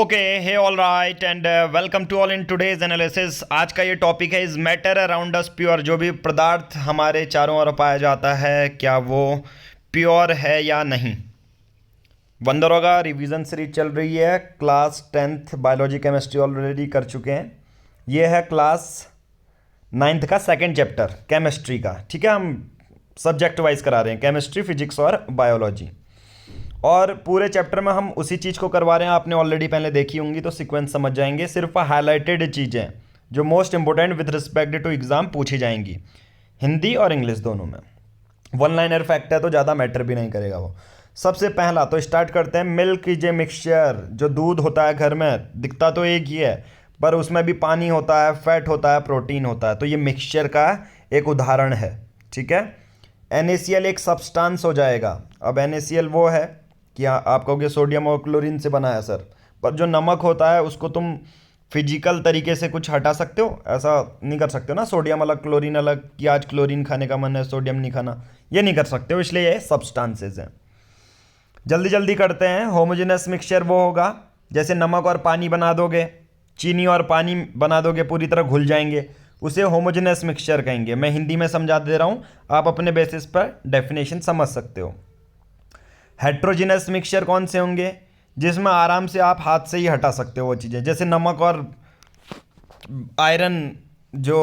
Okay hey all right and welcome to all in today's analysis. आज का ये topic है is matter around us pure. जो भी पदार्थ हमारे चारों ओर पाया जाता है क्या वो प्योर है या नहीं। वंदर होगा, रिवीजन सीरीज चल रही है। Class 10th biology chemistry already कर चुके हैं। ये है क्लास 9th का सेकेंड चैप्टर केमिस्ट्री का। ठीक है, हम सब्जेक्ट वाइज करा रहे हैं, केमिस्ट्री, फिजिक्स और बायोलॉजी। और पूरे चैप्टर में हम उसी चीज़ को करवा रहे हैं। आपने ऑलरेडी पहले देखी होंगी तो सीक्वेंस समझ जाएंगे। सिर्फ हाईलाइटेड चीज़ें जो most important with respect to exam पूछी जाएंगी, हिंदी और इंग्लिश दोनों में। वन लाइनर फैक्ट है तो ज़्यादा मैटर भी नहीं करेगा वो। सबसे पहला तो स्टार्ट करते हैं। Milk is a mixture. जो दूध होता है घर में, दिखता तो एक ही है पर उसमें भी पानी होता है, फैट होता है, प्रोटीन होता है। तो ये मिक्सचर का एक उदाहरण है। ठीक है, NaCl एक सब्सटेंस हो जाएगा। अब NaCl वो है कि आप कहोगे सोडियम और क्लोरीन से बना है सर, पर जो नमक होता है उसको तुम फिजिकल तरीके से कुछ हटा सकते हो? ऐसा नहीं कर सकते हो ना, सोडियम अलग क्लोरीन अलग, कि आज क्लोरीन खाने का मन है सोडियम नहीं खाना, ये नहीं कर सकते हो। इसलिए ये सब्सटेंसेस हैं। जल्दी जल्दी करते हैं। होमोजेनस मिक्सचर वो होगा जैसे नमक और पानी बना दोगे, चीनी और पानी बना दोगे, पूरी तरह घुल जाएंगे, उसे होमोजेनस मिक्सचर कहेंगे। मैं हिंदी में समझा दे रहा हूँ, आप अपने बेसिस पर डेफिनेशन समझ सकते हो। हेट्रोजिनस मिक्सचर कौन से होंगे? जिसमें आराम से आप हाथ से ही हटा सकते हो वो चीज़ें, जैसे नमक और आयरन जो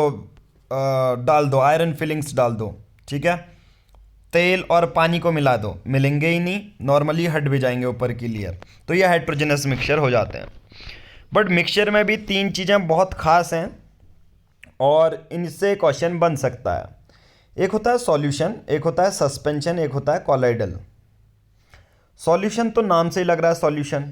डाल दो, आयरन फिलिंग्स डाल दो। ठीक है, तेल और पानी को मिला दो, मिलेंगे ही नहीं, नॉर्मली हट भी जाएंगे ऊपर की लेयर। तो ये हेट्रोजिनस मिक्सचर हो जाते हैं। बट मिक्सचर में भी तीन चीज़ें बहुत खास हैं और इनसे क्वेश्चन बन सकता है। एक होता है सॉल्यूशन, एक होता है सस्पेंशन, एक होता है कॉलाइडल। सॉल्यूशन तो नाम से ही लग रहा है सॉल्यूशन।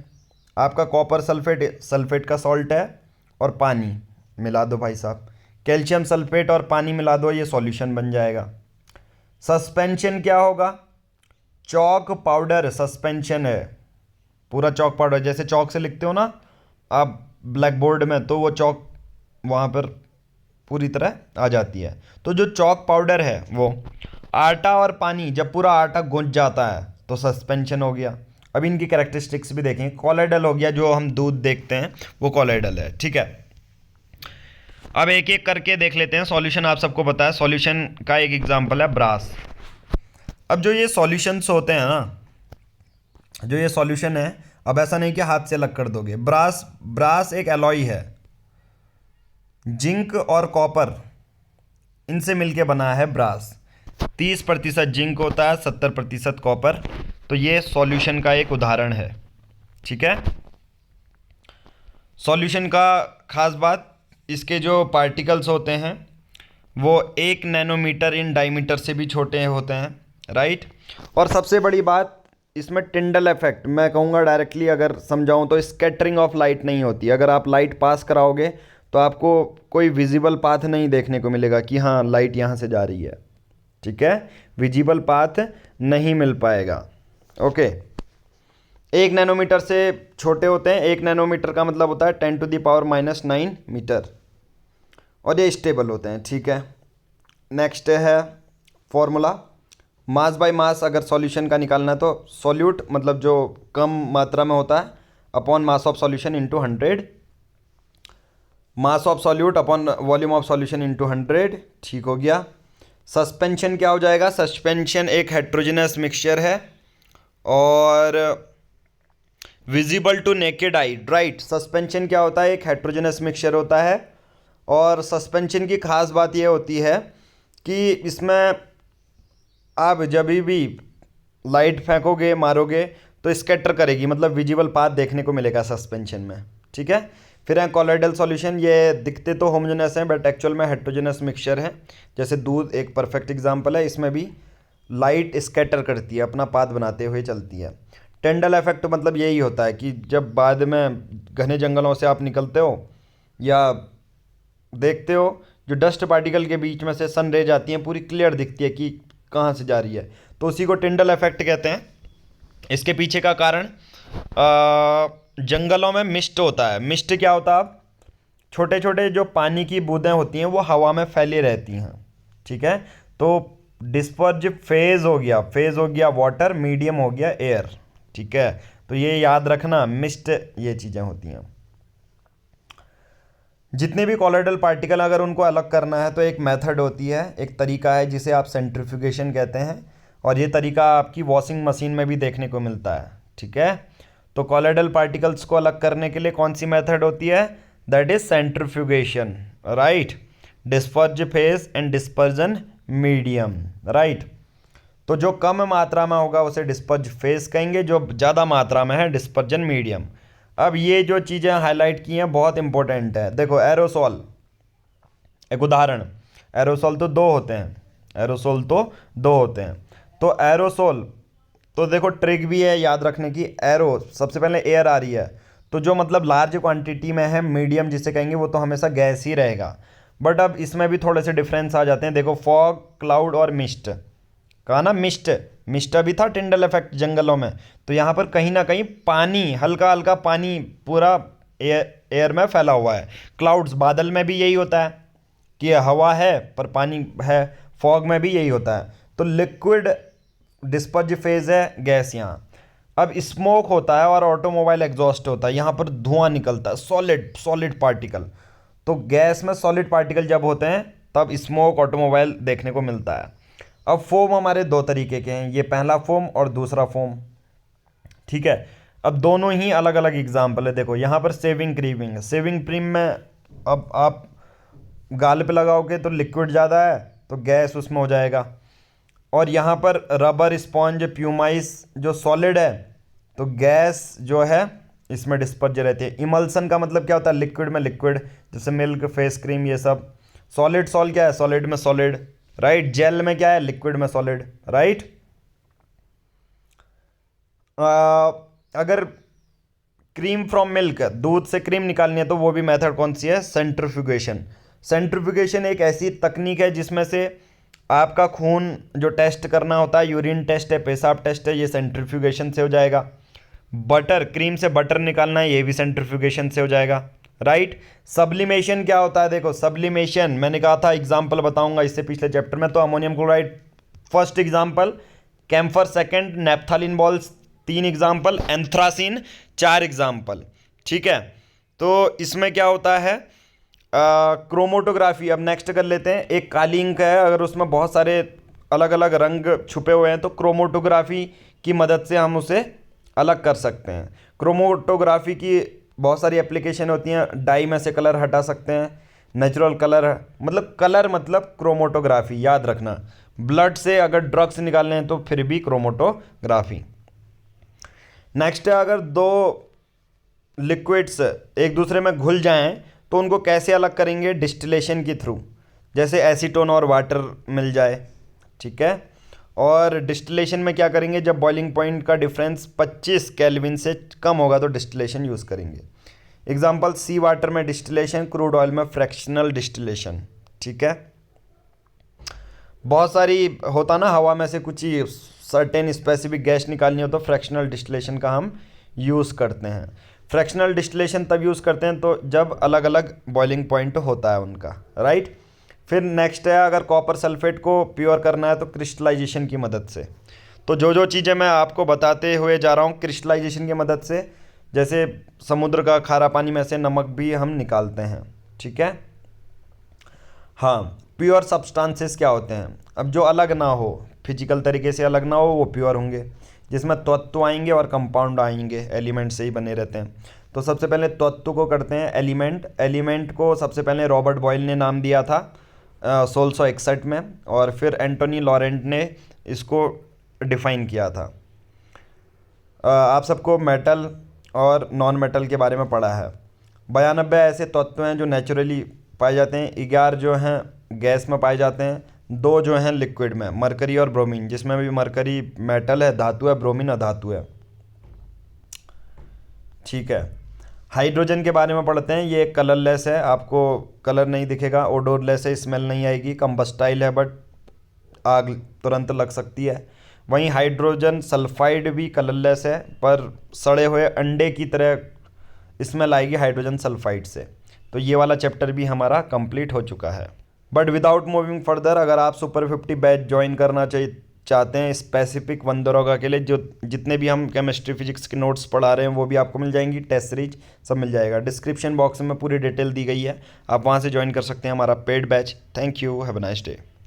आपका कॉपर सल्फेट, सल्फेट का सॉल्ट है और पानी मिला दो भाई साहब, कैल्शियम सल्फेट और पानी मिला दो, ये सॉल्यूशन बन जाएगा। सस्पेंशन क्या होगा? चॉक पाउडर सस्पेंशन है। पूरा चॉक पाउडर, जैसे चॉक से लिखते हो ना आप ब्लैक बोर्ड में, तो वो चॉक वहाँ पर पूरी तरह आ जाती है। तो जो चॉक पाउडर है वो, आटा और पानी, जब पूरा आटा गूंज जाता है तो सस्पेंशन हो गया। अब इनकी कैरेक्टरिस्टिक्स भी देखेंगे। कॉलाइडल हो गया, जो हम दूध देखते हैं वो कॉलाइडल है। ठीक है, अब एक एक करके देख लेते हैं। सॉल्यूशन आप सबको पता है, सॉल्यूशन का एक एग्जांपल है ब्रास। अब जो ये सॉल्यूशंस होते हैं ना, जो ये सॉल्यूशन है, अब ऐसा नहीं कि हाथ से अलग कर दोगे। ब्रास ब्रास एक एलॉय है, जिंक और कॉपर इनसे मिलके बना है ब्रास। 30% जिंक होता है, 70% कॉपर। तो ये सॉल्यूशन का एक उदाहरण है। ठीक है, सॉल्यूशन का खास बात, इसके जो पार्टिकल्स होते हैं वो 1 नैनोमीटर इन डायमीटर से भी छोटे होते हैं, राइट। और सबसे बड़ी बात इसमें टिंडल इफेक्ट, मैं कहूँगा डायरेक्टली अगर समझाऊँ तो स्कैटरिंग ऑफ लाइट नहीं होती। अगर आप लाइट पास कराओगे तो आपको कोई विजिबल पाथ नहीं देखने को मिलेगा कि हाँ लाइट यहाँ से जा रही है। ठीक है, विजिबल पाथ नहीं मिल पाएगा। ओके, 1 नैनोमीटर से छोटे होते हैं। 1 नैनोमीटर का मतलब होता है 10⁻⁻⁹ मीटर, और ये स्टेबल होते हैं। ठीक है, नेक्स्ट है फॉर्मूला, मास बाय मास। अगर सॉल्यूशन का निकालना है तो सॉल्यूट मतलब जो कम मात्रा में होता है upon mass of solution into 100, mass of solute upon volume of solution into 100। ठीक हो गया। सस्पेंशन क्या हो जाएगा? सस्पेंशन एक हेट्रोजेनस मिक्सचर है और visible to naked eye, right. Suspension क्या होता है? एक हेट्रोजेनस मिक्सचर होता है। और सस्पेंशन की खास बात यह होती है कि इसमें आप जब भी लाइट फेंकोगे, मारोगे तो स्कैटर करेगी, मतलब विजिबल पाथ देखने को मिलेगा सस्पेंशन में। ठीक है, फिर है कॉलाइडल सॉल्यूशन। ये दिखते तो होमोजेनस हैं बट एक्चुअल में हेट्रोजेनस मिक्सचर है। जैसे दूध एक परफेक्ट एग्जांपल है, इसमें भी लाइट स्कैटर करती है, अपना पाथ बनाते हुए चलती है। टेंडल इफेक्ट मतलब यही होता है कि जब बाद में घने जंगलों से आप निकलते हो या देखते हो, जो डस्ट पार्टिकल के बीच में से सन रेज आती हैं, पूरी क्लियर दिखती है कि कहाँ से जा रही है, तो उसी को टिंडल इफेक्ट कहते हैं। इसके पीछे का कारण जंगलों में मिस्ट होता है। मिस्ट क्या होता है? अब छोटे छोटे जो पानी की बूंदें होती हैं वो हवा में फैली रहती हैं। ठीक है, तो डिस्पर्ज फेज हो गया, फेज हो गया वाटर, मीडियम हो गया एयर। ठीक है, तो ये याद रखना, मिस्ट ये चीज़ें होती हैं। जितने भी कॉलोइडल पार्टिकल अगर उनको अलग करना है तो एक मेथड होती है, एक तरीका है जिसे आप सेंट्रीफ्यूगेशन कहते हैं, और ये तरीका आपकी वॉशिंग मशीन में भी देखने को मिलता है। ठीक है, तो कॉलोइडल पार्टिकल्स को अलग करने के लिए कौन सी मेथड होती है? That is centrifugation, right. Disperse phase and dispersion medium, right. तो जो कम मात्रा में होगा उसे डिस्पर्ज फेज कहेंगे, जो ज़्यादा मात्रा में है डिस्पर्जन मीडियम। अब ये जो चीज़ें हाईलाइट की हैं बहुत इंपॉर्टेंट है। देखो एरोसोल, एक उदाहरण, एरोसोल तो दो होते हैं, एरोसोल तो दो होते हैं। तो एरोसोल, तो देखो ट्रिक भी है याद रखने की, एरो सबसे पहले एयर आ रही है, तो जो मतलब लार्ज क्वांटिटी में है, मीडियम जिसे कहेंगे, वो तो हमेशा गैस ही रहेगा। बट अब इसमें भी थोड़े से डिफरेंस आ जाते हैं। देखो फॉग, क्लाउड और मिस्ट, कहा ना मिस्ट, मिस्ट भी था टिंडल इफेक्ट जंगलों में, तो यहाँ पर कहीं ना कहीं पानी, हल्का हल्का पानी पूरा एयर में फैला हुआ है। क्लाउड्स, बादल में भी यही होता है कि हवा है पर पानी है। फॉग में भी यही होता है। तो लिक्विड डिस्पर्ज फेज है गैस यहाँ। अब स्मोक होता है और ऑटोमोबाइल एग्जॉस्ट होता है, यहाँ पर धुआं निकलता है, सॉलिड सॉलिड पार्टिकल। तो गैस में सॉलिड पार्टिकल जब होते हैं तब स्मोक, ऑटोमोबाइल देखने को मिलता है। अब फोम हमारे दो तरीके के हैं, ये पहला फोम और दूसरा फोम। ठीक है, अब दोनों ही अलग अलग एग्जाम्पल है। देखो यहाँ पर सेविंग क्रीम, सेविंग क्रीम में अब आप गाल पे लगाओगे तो लिक्विड ज़्यादा है तो गैस उसमें हो जाएगा, और यहाँ पर रबर स्पॉन्ज, प्यूमाइस जो सॉलिड है तो गैस जो है इसमें डिस्पर्ज रहती है। इमल्सन का मतलब क्या होता है? लिक्विड में लिक्विड, जैसे मिल्क, फेस क्रीम, ये सब। सॉलिड सॉल क्या है? सॉलिड में सॉलिड, राइट। जेल में क्या है? लिक्विड में सॉलिड, राइट। अगर क्रीम फ्रॉम मिल्क, दूध से क्रीम निकालनी है, तो वो भी मेथड कौन सी है? सेंट्रीफ्यूगेशन। सेंट्रीफ्यूगेशन एक ऐसी तकनीक है जिसमें से आपका खून जो टेस्ट करना होता है, यूरिन टेस्ट है, पेशाब टेस्ट है, ये सेंट्रीफ्यूगेशन से हो जाएगा। बटर, क्रीम से बटर निकालना है, ये भी सेंट्रीफ्यूगेशन से हो जाएगा, राइट। सब्लिमेशन क्या होता है? देखो सब्लिमेशन मैंने कहा था एग्जाम्पल बताऊंगा इससे पिछले चैप्टर में। तो ammonium chloride first example, camphor second, naphthalene balls तीन एग्जाम्पल, एंथ्रासिन चार एग्जाम्पल। ठीक है, तो इसमें क्या होता है? क्रोमोटोग्राफी। अब नेक्स्ट कर लेते हैं। एक काली इंक है, अगर उसमें बहुत सारे अलग अलग रंग छुपे हुए हैं तो क्रोमोटोग्राफी की मदद से हम उसे अलग कर सकते हैं। क्रोमोटोग्राफी की बहुत सारी एप्लीकेशन होती हैं। डाई में से कलर हटा सकते हैं, नेचुरल कलर, मतलब कलर मतलब क्रोमोटोग्राफी, याद रखना। ब्लड से अगर ड्रग्स निकालने हैं तो फिर भी क्रोमोटोग्राफी। नेक्स्ट है, अगर दो लिक्विड्स एक दूसरे में घुल जाएं तो उनको कैसे अलग करेंगे? डिस्टिलेशन के थ्रू, जैसे एसीटोन और वाटर मिल जाए। ठीक है, और डिस्टिलेशन में क्या करेंगे? जब बॉइलिंग पॉइंट का डिफरेंस 25 केल्विन से कम होगा तो डिस्टिलेशन यूज़ करेंगे। एग्जांपल, सी वाटर में डिस्टिलेशन, क्रूड ऑयल में फ्रैक्शनल डिस्टिलेशन। ठीक है, बहुत सारी होता ना, हवा में से कुछ ही सर्टेन स्पेसिफिक गैस निकालनी हो तो फ्रैक्शनल डिस्टिलेशन का हम यूज़ करते हैं। फ्रैक्शनल डिस्टिलेशन तब यूज़ करते हैं तो जब अलग अलग बॉइलिंग पॉइंट होता है उनका, राइट। फिर नेक्स्ट है, अगर कॉपर सल्फेट को प्योर करना है तो क्रिस्टलाइजेशन की मदद से। तो जो जो चीज़ें मैं आपको बताते हुए जा रहा हूँ क्रिस्टलाइजेशन की मदद से, जैसे समुद्र का खारा पानी में से नमक भी हम निकालते हैं। ठीक है, हाँ। प्योर सब्सटेंसेस क्या होते हैं? अब जो अलग ना हो, फिजिकल तरीके से अलग ना हो, वो प्योर होंगे, जिसमें तत्व आएंगे और कंपाउंड आएंगे, एलिमेंट से ही बने रहते हैं। तो सबसे पहले तत्व को करते हैं एलिमेंट। एलिमेंट को सबसे पहले रॉबर्ट बॉयल ने नाम दिया था 1661 में, और फिर एंटोनी लॉरेंट ने इसको डिफाइन किया था। आप सबको मेटल और नॉन मेटल के बारे में पढ़ा है। 92 ऐसे तत्व हैं जो नेचुरली पाए जाते हैं, 11 जो हैं गैस में पाए जाते हैं, 2 जो हैं लिक्विड में, मरकरी और ब्रोमीन, जिसमें भी मरकरी मेटल है, धातु है, ब्रोमीन अधातु है। ठीक है, हाइड्रोजन के बारे में पढ़ते हैं। ये एक कलरलेस है, आपको कलर नहीं दिखेगा, ओडोरलेस है, स्मेल नहीं आएगी, कंबस्टाइल है बट आग तुरंत लग सकती है। वहीं हाइड्रोजन सल्फाइड भी कलरलेस है पर सड़े हुए अंडे की तरह स्मेल आएगी हाइड्रोजन सल्फाइड से। तो ये वाला चैप्टर भी हमारा कंप्लीट हो चुका है। बट विदाउट मूविंग फर्दर, अगर आप सुपर 50 बैच ज्वाइन करना चाहते हैं स्पेसिफिक वन दरोगा के लिए, जो जितने भी हम केमिस्ट्री फिजिक्स के नोट्स पढ़ा रहे हैं वो भी आपको मिल जाएंगी, टेस्ट सीरीज सब मिल जाएगा। डिस्क्रिप्शन बॉक्स में पूरी डिटेल दी गई है, आप वहाँ से ज्वाइन कर सकते हैं हमारा paid batch. Thank you, have a nice day.